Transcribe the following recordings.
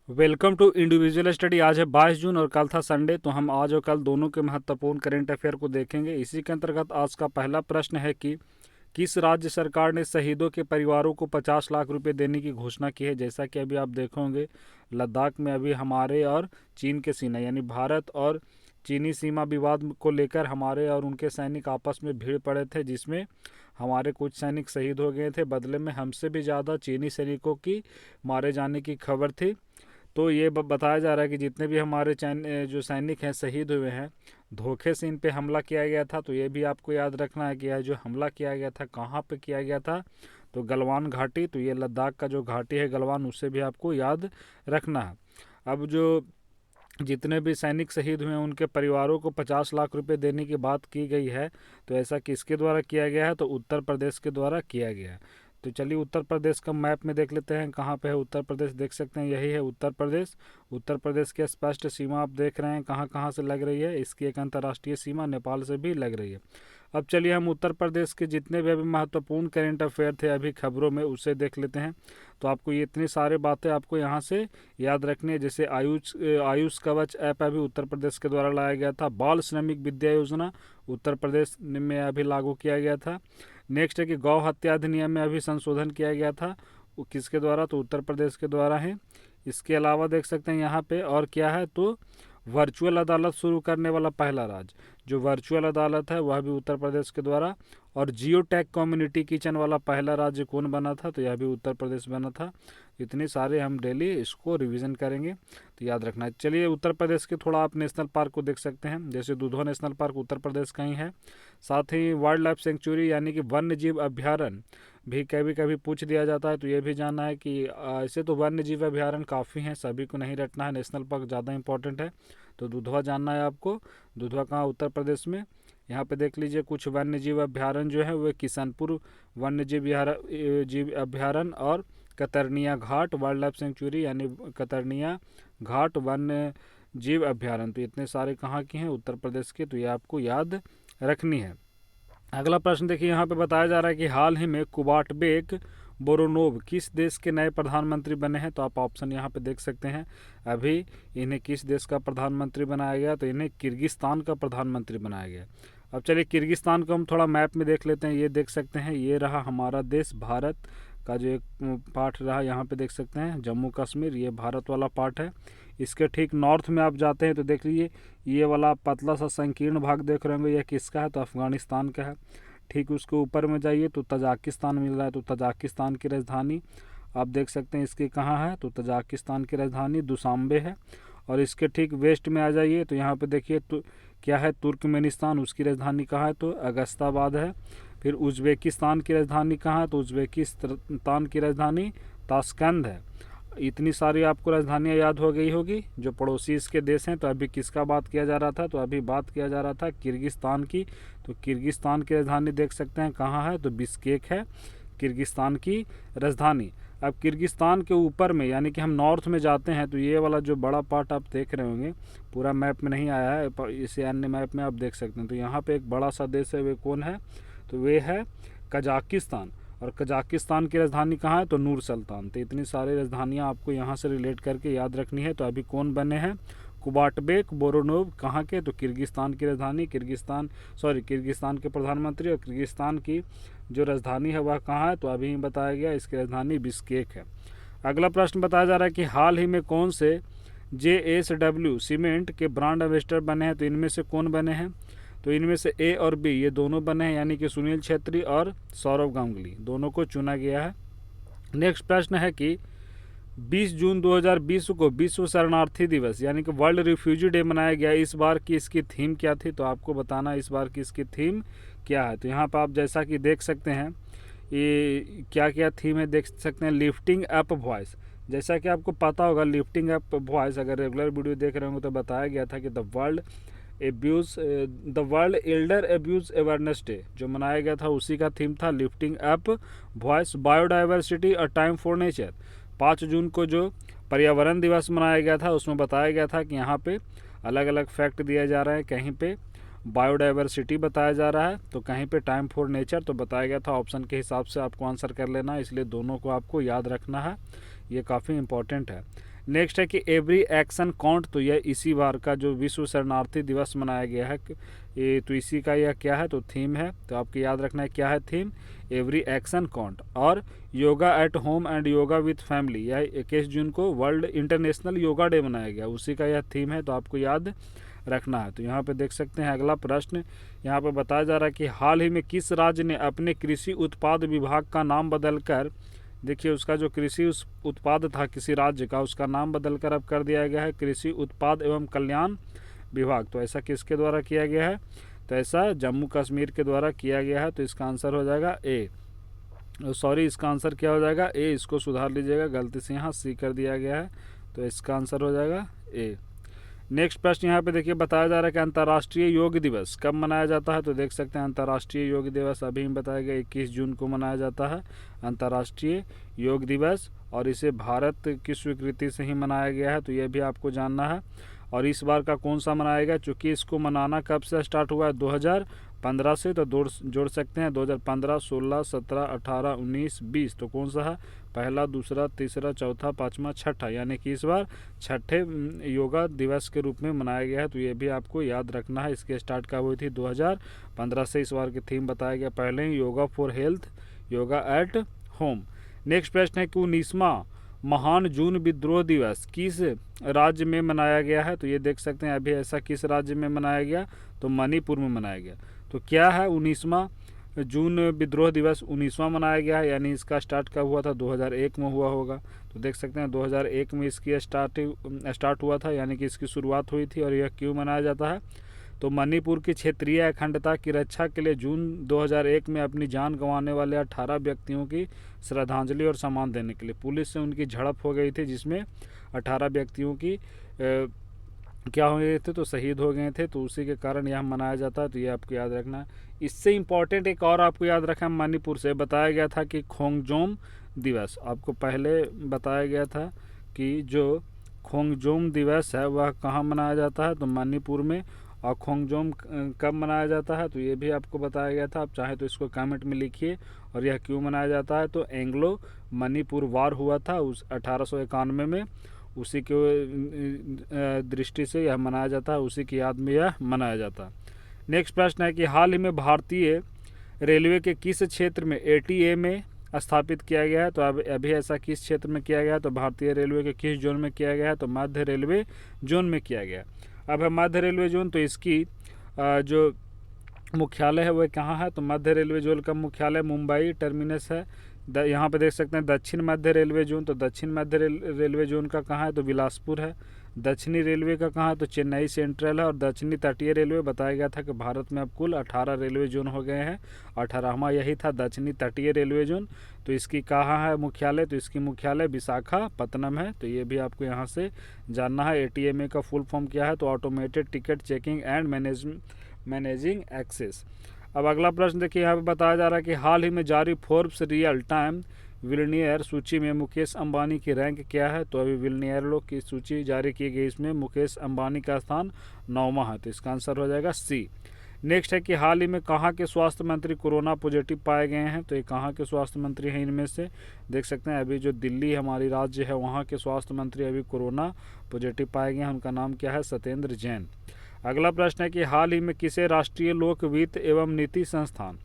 Welcome to individual study. आज है 22 जून और कल था संडे, तो हम आज और कल दोनों के महत्वपूर्ण करंट अफेयर को देखेंगे। इसी के अंतर्गत आज का पहला प्रश्न है कि किस राज्य सरकार ने शहीदों के परिवारों को 50 लाख रुपए देने की घोषणा की है। जैसा कि अभी आप देखोगे, लद्दाख में अभी हमारे और चीन के सीमा यानी भारत और चीनी सीमा विवाद को लेकर हमारे और उनके सैनिक आपस में भीड़ पड़े थे, जिसमें हमारे कुछ सैनिक शहीद हो गए थे। बदले में हमसे भी ज़्यादा चीनी सैनिकों की मारे जाने की खबर थी। तो ये बताया जा रहा है कि जितने भी हमारे जो सैनिक हैं शहीद हुए हैं, धोखे से इन पे हमला किया गया था। तो ये भी आपको याद रखना है कि यह जो हमला किया गया था कहाँ पे किया गया था, तो गलवान घाटी। तो ये लद्दाख का जो घाटी है गलवान, उससे भी आपको याद रखना है। अब जो जितने भी सैनिक शहीद हुए हैं उनके परिवारों को 50 लाख रुपए देने की बात की गई है। तो ऐसा किसके द्वारा किया गया है, तो उत्तर प्रदेश के द्वारा किया गया है। तो चलिए उत्तर प्रदेश का मैप में देख लेते हैं कहाँ पे है उत्तर प्रदेश। देख सकते हैं यही है उत्तर प्रदेश। उत्तर प्रदेश की स्पष्ट सीमा आप देख रहे हैं कहाँ कहाँ से लग रही है। इसकी एक अंतर्राष्ट्रीय सीमा नेपाल से भी लग रही है। अब चलिए हम उत्तर प्रदेश के जितने भी अभी महत्वपूर्ण करंट अफेयर थे अभी खबरों में, उसे देख लेते हैं। तो आपको ये इतनी सारी बातें आपको यहाँ से याद रखनी है। जैसे आयुष कवच ऐप अभी उत्तर प्रदेश के द्वारा लाया गया था। बाल श्रमिक विद्या योजना उत्तर प्रदेश में अभी लागू किया गया था। नेक्स्ट है कि गौ हत्या अधिनियम में अभी संशोधन किया गया था। वो किसके द्वारा, तो उत्तर प्रदेश के द्वारा है। इसके अलावा देख सकते हैं यहाँ पे और क्या है, तो वर्चुअल अदालत शुरू करने वाला पहला राज्य, जो वर्चुअल अदालत है वह भी उत्तर प्रदेश के द्वारा। और जियो टैग कम्युनिटी किचन वाला पहला राज्य कौन बना था, तो यह भी उत्तर प्रदेश बना था। इतने सारे हम डेली इसको रिवीजन करेंगे, तो याद रखना है। चलिए उत्तर प्रदेश के थोड़ा आप नेशनल पार्क को देख सकते हैं। जैसे दुधवा नेशनल पार्क उत्तर प्रदेश का ही है। साथ ही वाइल्ड लाइफ सेंचुरी यानी कि वन्य जीव अभ्यारण्य भी कभी कभी पूछ दिया जाता है। तो ये भी जानना है कि ऐसे तो वन्य जीव अभ्यारण्य काफ़ी हैं, सभी को नहीं रटना है, नेशनल पार्क ज़्यादा इंपॉर्टेंट है। तो दुधवा जानना है आपको। दुधवा कहाँ, उत्तर प्रदेश में। यहाँ पे देख लीजिए कुछ वन्य जीव अभ्यारण्य जो है वे किशनपुर वन्य जीव अभ्यारण्य और कतरनिया घाट वाइल्ड लाइफ सेंचुरी यानी कतरनिया घाट वन्य जीव अभ्यारण्य। तो इतने सारे कहाँ के हैं, उत्तर प्रदेश के। तो ये आपको याद रखनी है। अगला प्रश्न देखिए, यहाँ पे बताया जा रहा है कि हाल ही में कुबाटबेक बोरोनोव किस देश के नए प्रधानमंत्री बने हैं। तो आप ऑप्शन यहाँ पे देख सकते हैं। अभी इन्हें किस देश का प्रधानमंत्री बनाया गया, तो इन्हें किर्गिस्तान का प्रधानमंत्री बनाया गया। अब चलिए किर्गिस्तान को हम थोड़ा मैप में देख लेते हैं। ये देख सकते हैं, ये रहा हमारा देश भारत का जो एक पार्ट रहा, यहाँ पे देख सकते हैं जम्मू कश्मीर, ये भारत वाला पार्ट है। इसके ठीक नॉर्थ में आप जाते हैं तो देख लीजिए ये वाला पतला सा संकीर्ण भाग देख रहे होंगे, यह किसका है, तो अफगानिस्तान का है। ठीक उसके ऊपर में जाइए तो तजाकिस्तान मिल रहा है। तो तजाकिस्तान की राजधानी आप देख सकते हैं इसकी कहाँ है, तो तजाकिस्तान की राजधानी दुशांबे है। और इसके ठीक वेस्ट में आ जाइए तो यहाँ पे देखिए तो क्या है, तुर्कमेनिस्तान, उसकी राजधानी कहाँ है, तो अगस्ताबाद है। फिर उज़्बेकिस्तान की राजधानी कहाँ है, तो उज़्बेकिस्तान की राजधानी ताशकंद है। इतनी सारी आपको राजधानियाँ याद हो गई होगी जो पड़ोसी इसके देश हैं। तो अभी किसका बात किया जा रहा था, तो अभी बात किया जा रहा था किर्गिस्तान की। तो किर्गिस्तान की राजधानी देख सकते हैं कहाँ है, तो बिश्केक है किर्गिस्तान की राजधानी। अब किर्गिस्तान के ऊपर में यानी कि हम नॉर्थ में जाते हैं तो ये वाला जो बड़ा पार्ट आप देख रहे होंगे, पूरा मैप में नहीं आया है, इसे अन्य मैप में आप देख सकते हैं। तो यहाँ पे एक बड़ा सा देश है, वे कौन है, तो वे है कजाकिस्तान। और कजाकिस्तान की राजधानी कहाँ है, तो नूर सुल्तान। तो इतनी सारी राजधानियाँ आपको यहाँ से रिलेट करके याद रखनी है। तो अभी कौन बने हैं, कुबाटबेक बोरोनोव कहाँ के, तो किर्गिस्तान की राजधानी, किर्गिस्तान के प्रधानमंत्री। और किर्गिस्तान की जो राजधानी है वह कहाँ है, तो अभी बताया गया इसकी राजधानी बिश्केक है। अगला प्रश्न बताया जा रहा है कि हाल ही में कौन से JSW सीमेंट के ब्रांड एम्बेसडर बने हैं। तो इनमें से कौन बने हैं, तो इनमें से A और B ये दोनों बने हैं, यानी कि सुनील छेत्री और सौरव गांगुली, दोनों को चुना गया है। नेक्स्ट प्रश्न है कि 20 जून 2020 को विश्व शरणार्थी दिवस यानी कि वर्ल्ड रिफ्यूजी डे मनाया गया। इस बार की इसकी थीम क्या थी, तो आपको बताना इस बार की इसकी थीम क्या है। तो यहाँ पर आप जैसा कि देख सकते हैं ये क्या क्या थीम है, देख सकते हैं लिफ्टिंग अप वॉइस। जैसा कि आपको पता होगा लिफ्टिंग अप वॉइस, अगर रेगुलर वीडियो देख रहे होंगे तो बताया गया था कि the world Elder abuse awareness day जो मनाया गया था उसी का थीम था लिफ्टिंग अप वॉइस। बायोडाइवर्सिटी और टाइम फॉर नेचर 5 जून को जो पर्यावरण दिवस मनाया गया था उसमें बताया गया था कि यहाँ पे अलग अलग फैक्ट दिए जा रहे हैं। कहीं पे बायोडाइवर्सिटी बताया जा रहा है तो कहीं पे टाइम फॉर नेचर तो बताया गया था। ऑप्शन के हिसाब से आपको आंसर कर लेना है, इसलिए दोनों को आपको याद रखना है, ये काफ़ी इंपॉर्टेंट है। नेक्स्ट है कि एवरी एक्शन काउंट, तो यह इसी बार का जो विश्व शरणार्थी दिवस मनाया गया है ये, तो इसी का यह क्या है, तो थीम है। तो आपको याद रखना है क्या है थीम, एवरी एक्शन काउंट। और yoga at home and yoga with family, यह 21 जून को वर्ल्ड इंटरनेशनल योगा डे मनाया गया, उसी का यह थीम है, तो आपको याद रखना है। तो यहाँ पे देख सकते हैं अगला प्रश्न, यहाँ पे बताया जा रहा है कि हाल ही में किस राज्य ने अपने कृषि उत्पाद विभाग का नाम बदलकर, देखिए उसका जो कृषि उत्पाद था किसी राज्य का, उसका नाम बदलकर अब कर दिया गया है कृषि उत्पाद एवं कल्याण विभाग। तो ऐसा किसके द्वारा किया गया है, तो ऐसा जम्मू कश्मीर के द्वारा किया गया है। तो इसका आंसर हो जाएगा ए, सॉरी इसका आंसर क्या हो जाएगा ए, इसको सुधार लीजिएगा, गलती से यहाँ सी कर दिया गया है, तो इसका आंसर हो जाएगा ए। नेक्स्ट प्रश्न यहाँ पे देखिए बताया जा रहा है कि अंतर्राष्ट्रीय योग दिवस कब मनाया जाता है। तो देख सकते हैं अंतर्राष्ट्रीय योग दिवस अभी हम बताया गया 21 जून को मनाया जाता है अंतर्राष्ट्रीय योग दिवस, और इसे भारत की स्वीकृति से ही मनाया गया है, तो यह भी आपको जानना है। और इस बार का कौन सा मनाएगा, चूँकि इसको मनाना कब से स्टार्ट हुआ है 2015 से, तो जोड़ सकते हैं 2015, 16, 17, 18, 19, 20, तो कौन सा है, पहला, दूसरा, तीसरा, चौथा, पाँचवा, छठा, यानी कि इस बार छठे योगा दिवस के रूप में मनाया गया है। तो ये भी आपको याद रखना है। इसके स्टार्ट कब हुई थी 2015 से, इस बार की थीम बताया गया पहले ही yoga for health, yoga at home. Next प्रश्न है कि 19वां महान जून विद्रोह दिवस किस राज्य में मनाया गया है। तो ये देख सकते हैं अभी ऐसा किस राज्य में मनाया गया, तो मणिपुर में मनाया गया। तो क्या है 19वां जून विद्रोह दिवस 19वां मनाया गया है, यानी इसका स्टार्ट कब हुआ था 2001 में हुआ होगा। तो देख सकते हैं 2001 में इसकी स्टार्ट हुआ था, यानी कि इसकी शुरुआत हुई थी। और यह क्यों मनाया जाता है, तो मणिपुर की क्षेत्रीय अखंडता की रक्षा के लिए जून 2001 में अपनी जान गंवाने वाले 18 व्यक्तियों की श्रद्धांजलि और सम्मान देने के लिए पुलिस से उनकी झड़प हो गई थी, जिसमें 18 व्यक्तियों की क्या हो गए थे, तो शहीद हो गए थे, तो उसी के कारण यह मनाया जाता है। तो ये आपको याद रखना है। इससे इम्पॉर्टेंट एक और आपको याद रखना, मणिपुर से बताया गया था कि खोंगजोम दिवस, आपको पहले बताया गया था कि जो खोंगजोम दिवस है वह कहाँ मनाया जाता है, तो मणिपुर में। और खोंगजोम कब मनाया जाता है, तो ये भी आपको बताया गया था। आप चाहे तो इसको कमेंट में लिखिए। और यह क्यों मनाया जाता है, तो एंग्लो मणिपुर वार हुआ था उस 1891 में, उसी के दृष्टि से यह मनाया जाता है, उसी की याद में यह मनाया जाता है। नेक्स्ट प्रश्न है कि हाल ही में भारतीय रेलवे के किस क्षेत्र में एटीए में स्थापित किया गया है। तो अब अभी ऐसा किस क्षेत्र में किया गया है, तो भारतीय रेलवे के किस जोन में किया गया है, तो मध्य रेलवे जोन में किया गया है। अब है मध्य रेलवे जोन, तो इसकी जो मुख्यालय है वह कहाँ है, तो मध्य रेलवे जोन का मुख्यालय मुंबई टर्मिनस है। यहाँ पे देख सकते हैं दक्षिण मध्य रेलवे जोन, तो दक्षिण मध्य रेलवे जोन का कहाँ है, तो बिलासपुर है। दक्षिणी रेलवे का कहाँ है, तो चेन्नई सेंट्रल है। और दक्षिणी तटीय रेलवे बताया गया था कि भारत में अब कुल 18 रेलवे जोन हो गए हैं, 18वां यही था दक्षिणी तटीय रेलवे जोन। तो इसकी कहाँ है मुख्यालय, तो इसकी मुख्यालय विशाखापत्तनम है। तो ये भी आपको यहाँ से जानना है। एटीएमए का फुल फॉर्म क्या है, तो automated ticket checking and managing access. अब अगला प्रश्न देखिए, यहाँ पे बताया जा रहा है कि हाल ही में जारी फोर्ब्स रियल टाइम विलनियर सूची में मुकेश अंबानी की रैंक क्या है। तो अभी विलनियर लोग की सूची जारी की गई, इसमें मुकेश अंबानी का स्थान 9वां है, तो इसका आंसर हो जाएगा सी। नेक्स्ट है कि हाल ही में कहाँ के स्वास्थ्य मंत्री कोरोना पॉजिटिव पाए गए हैं। तो ये कहाँ के स्वास्थ्य मंत्री हैं, इनमें से देख सकते हैं अभी जो दिल्ली हमारी राज्य है वहाँ के स्वास्थ्य मंत्री अभी कोरोना पॉजिटिव पाए गए हैं, उनका नाम क्या है, सत्येंद्र जैन। अगला प्रश्न है कि हाल ही में किसे राष्ट्रीय लोक वित्त एवं नीति संस्थान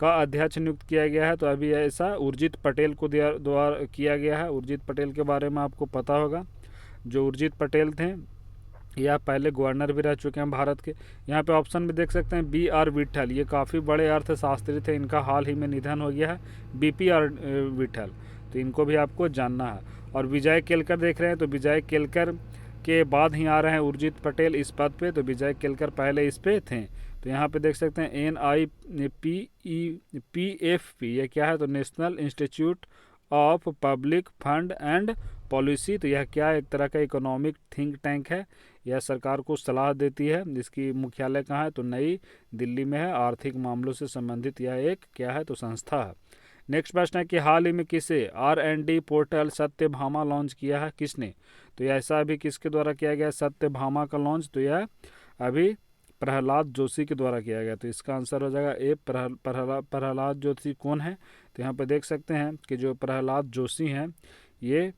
का अध्यक्ष नियुक्त किया गया है। तो अभी ऐसा उर्जित पटेल को द्वारा किया गया है। उर्जित पटेल के बारे में आपको पता होगा, जो उर्जित पटेल थे यह पहले गवर्नर भी रह चुके हैं भारत के। यहाँ पे ऑप्शन में देख सकते हैं BR विट्ठल, ये काफ़ी बड़े अर्थशास्त्री थे, इनका हाल ही में निधन हो गया है, BPR विट्ठल, तो इनको भी आपको जानना है। और विजय केलकर देख रहे हैं, तो विजय केलकर के बाद ही आ रहे हैं उर्जित पटेल इस पद पे, तो विजय केलकर पहले इस पे थे। तो यहाँ पे देख सकते हैं NIPFP, ये क्या है, तो national institute of public fund and policy. तो यह क्या है, एक तरह का इकोनॉमिक थिंक टैंक है, यह सरकार को सलाह देती है। जिसकी मुख्यालय कहाँ है, तो नई दिल्ली में है। आर्थिक मामलों से संबंधित यह एक क्या है, तो संस्था है। नेक्स्ट प्रश्न है कि हाल ही में किसे R&D पोर्टल सत्यभामा लॉन्च किया है, किसने। तो यह ऐसा अभी किसके द्वारा किया गया सत्यभामा का लॉन्च, तो यह अभी प्रहलाद जोशी के द्वारा किया गया। तो इसका आंसर हो जाएगा ए, प्रहलाद जोशी कौन है, तो यहाँ पे देख सकते हैं कि जो प्रहलाद जोशी हैं ये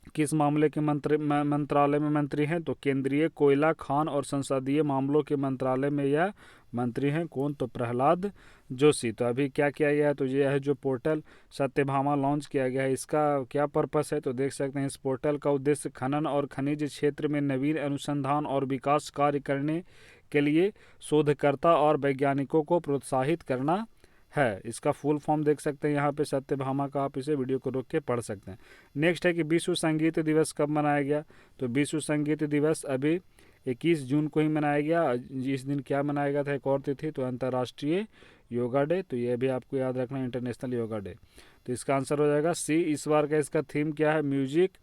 किस मामले के मंत्रालय में मंत्री हैं? तो केंद्रीय कोयला, खान और संसदीय मामलों के मंत्रालय में यह मंत्री हैं। कौन? तो प्रहलाद जोशी। तो अभी क्या किया गया है? तो ये है जो पोर्टल सत्यभामा लॉन्च किया गया है, इसका क्या पर्पस है? तो देख सकते हैं इस पोर्टल का उद्देश्य खनन और खनिज क्षेत्र में नवीन अनुसंधान और विकास कार्य करने के लिए शोधकर्ता और वैज्ञानिकों को प्रोत्साहित करना है। इसका फुल फॉर्म देख सकते हैं यहाँ पे सत्यभामा का, आप इसे वीडियो को रोक के पढ़ सकते हैं। नेक्स्ट है कि विश्व संगीत दिवस कब मनाया गया? तो विश्व संगीत दिवस अभी 21 जून को ही मनाया गया। इस दिन क्या मनाया गया था? एक और तिथि, तो अंतर्राष्ट्रीय योगा डे। तो ये भी आपको याद रखना है, इंटरनेशनल योगा डे। तो इसका आंसर हो जाएगा सी। इस बार का इसका थीम क्या है? Music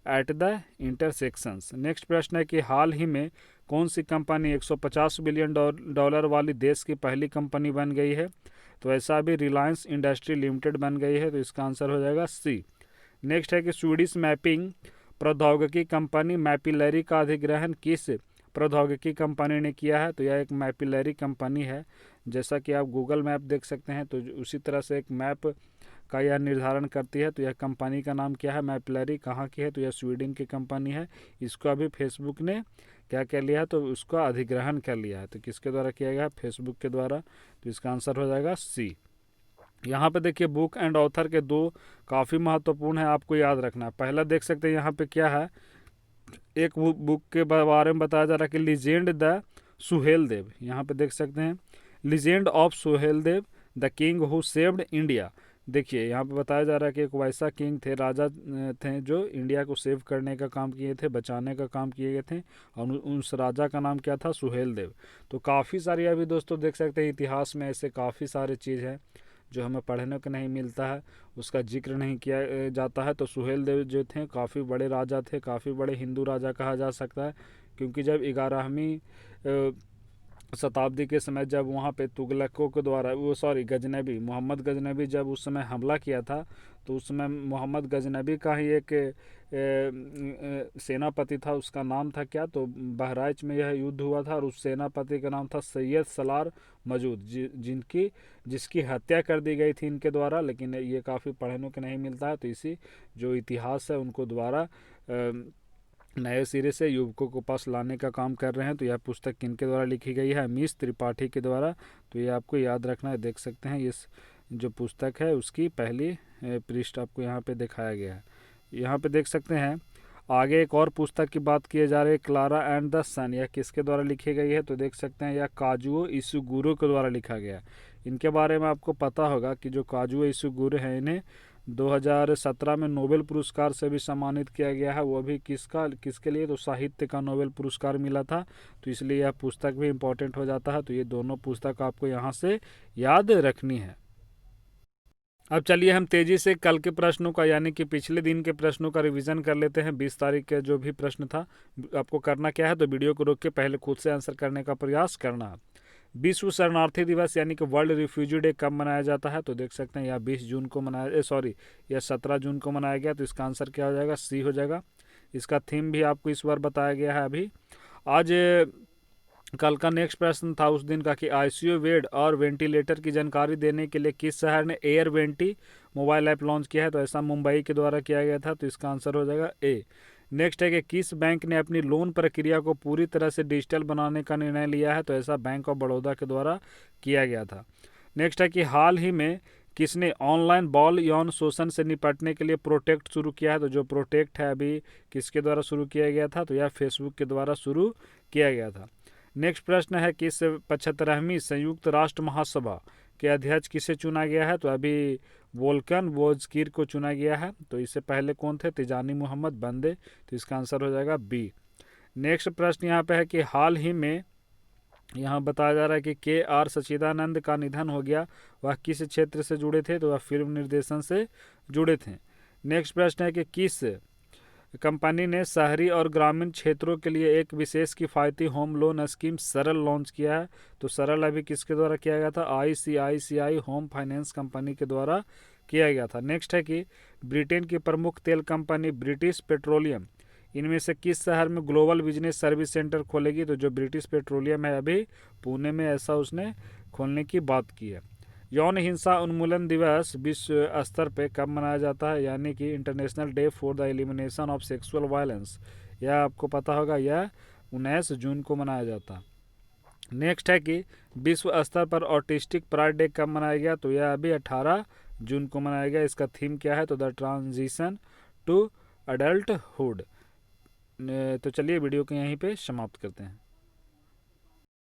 at the intersections. Next प्रश्न है कि हाल ही में कौन सी कंपनी 150 बिलियन डॉलर वाली देश की पहली कंपनी बन गई है? तो ऐसा भी रिलायंस इंडस्ट्री लिमिटेड बन गई है। तो इसका आंसर हो जाएगा सी। नेक्स्ट है कि स्वीडिश मैपिंग प्रौद्योगिकी कंपनी मैपिलरी का अधिग्रहण किस प्रौद्योगिकी कंपनी ने किया है? तो यह एक मैपिलरी कंपनी है। जैसा कि आप गूगल मैप देख सकते हैं, तो उसी तरह से एक मैप का यह निर्धारण करती है। तो यह कंपनी का नाम क्या है? मैपिलरी। कहाँ की है? तो यह स्वीडन की कंपनी है। इसको अभी फेसबुक ने क्या कर लिया है? तो उसका अधिग्रहण कर लिया है। तो किसके द्वारा किया गया? फेसबुक के द्वारा। तो इसका आंसर हो जाएगा सी। यहाँ पे देखिए बुक एंड ऑथर के दो काफ़ी महत्वपूर्ण है, आपको याद रखना है। पहला देख सकते हैं यहाँ पे क्या है, एक बुक के बारे में बताया जा रहा है कि लीजेंड द सुहेल देव। यहाँ पे देख सकते हैं legend of Suhel Dev the king who saved India. देखिए यहाँ पे बताया जा रहा है कि एक वैसा किंग थे, राजा थे जो इंडिया को सेव करने का काम किए थे, बचाने का काम किए गए थे, और उस राजा का नाम क्या था? सुहेल देव। तो काफ़ी सारी अभी दोस्तों देख सकते हैं इतिहास में ऐसे काफ़ी सारे चीज़ हैं जो हमें पढ़ने को नहीं मिलता है, उसका जिक्र नहीं किया जाता है। तो सुहेल देव जो थे काफ़ी बड़े राजा थे, काफ़ी बड़े हिंदू राजा कहा जा सकता है, क्योंकि जब 11वीं शताब्दी के समय जब वहाँ पे तुगलकों के द्वारा गजनबी मोहम्मद गजनबी जब उस समय हमला किया था, तो उस समय मोहम्मद गजनबी का ही एक सेनापति था, उसका नाम था क्या? तो बहराइच में यह युद्ध हुआ था, और उस सेनापति का नाम था सैयद सलार मौजूद, जिसकी हत्या कर दी गई थी इनके द्वारा। लेकिन ये काफ़ी पढ़ने को नहीं मिलता है। तो इसी जो इतिहास है उनको द्वारा नए सिरे से युवकों को पास लाने का काम कर रहे हैं। तो यह पुस्तक किनके द्वारा लिखी गई है? अमीश त्रिपाठी के द्वारा। तो ये आपको याद रखना है। देख सकते हैं इस जो पुस्तक है उसकी पहली पृष्ठ आपको यहाँ पे दिखाया गया है। यहाँ पे देख सकते हैं आगे एक और पुस्तक की बात की जा रही है, क्लारा एंड द सन। यह किसके द्वारा लिखी गई है? तो देख सकते हैं यह काजुओ इसुगुरो के द्वारा लिखा गया है। इनके बारे में आपको पता होगा कि जो काजुओ इसुगुरो हैं, इन्हें 2017 में नोबेल पुरस्कार से भी सम्मानित किया गया है। वो भी किसके लिए? तो साहित्य का नोबेल पुरस्कार मिला था। तो इसलिए यह पुस्तक भी इम्पोर्टेंट हो जाता है। तो ये दोनों पुस्तक आपको यहाँ से याद रखनी है। अब चलिए हम तेज़ी से कल के प्रश्नों का यानी कि पिछले दिन के प्रश्नों का रिवीजन कर लेते हैं। 20 तारीख के जो भी प्रश्न था, आपको करना क्या है? तो वीडियो को रोक के पहले खुद से आंसर करने का प्रयास करना है। विश्व शरणार्थी दिवस यानी कि वर्ल्ड रिफ्यूजी डे कब मनाया जाता है? तो देख सकते हैं यह 20 जून को यह 17 जून को मनाया गया। तो इसका आंसर क्या हो जाएगा? सी हो जाएगा। इसका थीम भी आपको इस बार बताया गया है। अभी आज कल का नेक्स्ट प्रश्न था उस दिन का कि आईसीयू बेड और वेंटिलेटर की जानकारी देने के लिए किस शहर ने air vanity mobile app launch किया है? तो ऐसा मुंबई के द्वारा किया गया था। तो इसका आंसर हो जाएगा ए। नेक्स्ट है कि किस बैंक ने अपनी लोन प्रक्रिया को पूरी तरह से डिजिटल बनाने का निर्णय लिया है? तो ऐसा बैंक ऑफ बड़ौदा के द्वारा किया गया था। नेक्स्ट है कि हाल ही में किसने ऑनलाइन बाल यौन शोषण से निपटने के लिए प्रोटेक्ट शुरू किया है? तो जो प्रोटेक्ट है अभी किसके द्वारा शुरू किया गया था? तो यह फेसबुक के द्वारा शुरू किया गया था। नेक्स्ट प्रश्न है कि 75वीं संयुक्त राष्ट्र महासभा के अध्यक्ष किसे चुना गया है? तो अभी वोल्कन वोजकिर को चुना गया है। तो इससे पहले कौन थे? तिजानी मोहम्मद बंदे। तो इसका आंसर हो जाएगा बी। नेक्स्ट प्रश्न यहाँ पे है कि हाल ही में यहाँ बताया जा रहा है कि के.आर. सच्चिदानंद का निधन हो गया। वह किस क्षेत्र से जुड़े थे? तो वह फिल्म निर्देशन से जुड़े थे। नेक्स्ट प्रश्न है कि किस कंपनी ने शहरी और ग्रामीण क्षेत्रों के लिए एक विशेष किफ़ायती होम लोन स्कीम सरल लॉन्च किया है? तो सरल अभी किसके द्वारा किया गया था? ICICI होम फाइनेंस कंपनी के द्वारा किया गया था। नेक्स्ट है कि ब्रिटेन की प्रमुख तेल कंपनी ब्रिटिश पेट्रोलियम इनमें से किस शहर में ग्लोबल बिजनेस सर्विस सेंटर खोलेगी? तो जो ब्रिटिश पेट्रोलियम है अभी पुणे में ऐसा उसने खोलने की बात की है। यौन हिंसा उन्मूलन दिवस विश्व स्तर पे कब मनाया जाता है, यानी कि international day for the elimination of sexual violence. यह आपको पता होगा, यह 19 जून को मनाया जाता है। नेक्स्ट है कि विश्व स्तर पर ऑटिस्टिक प्राइड डे कब मनाया गया, तो यह अभी 18 जून को मनाया गया। इसका थीम क्या है, तो द ट्रांजिशन टू अडल्टहुड। तो चलिए वीडियो को यहीं पे समाप्त करते हैं।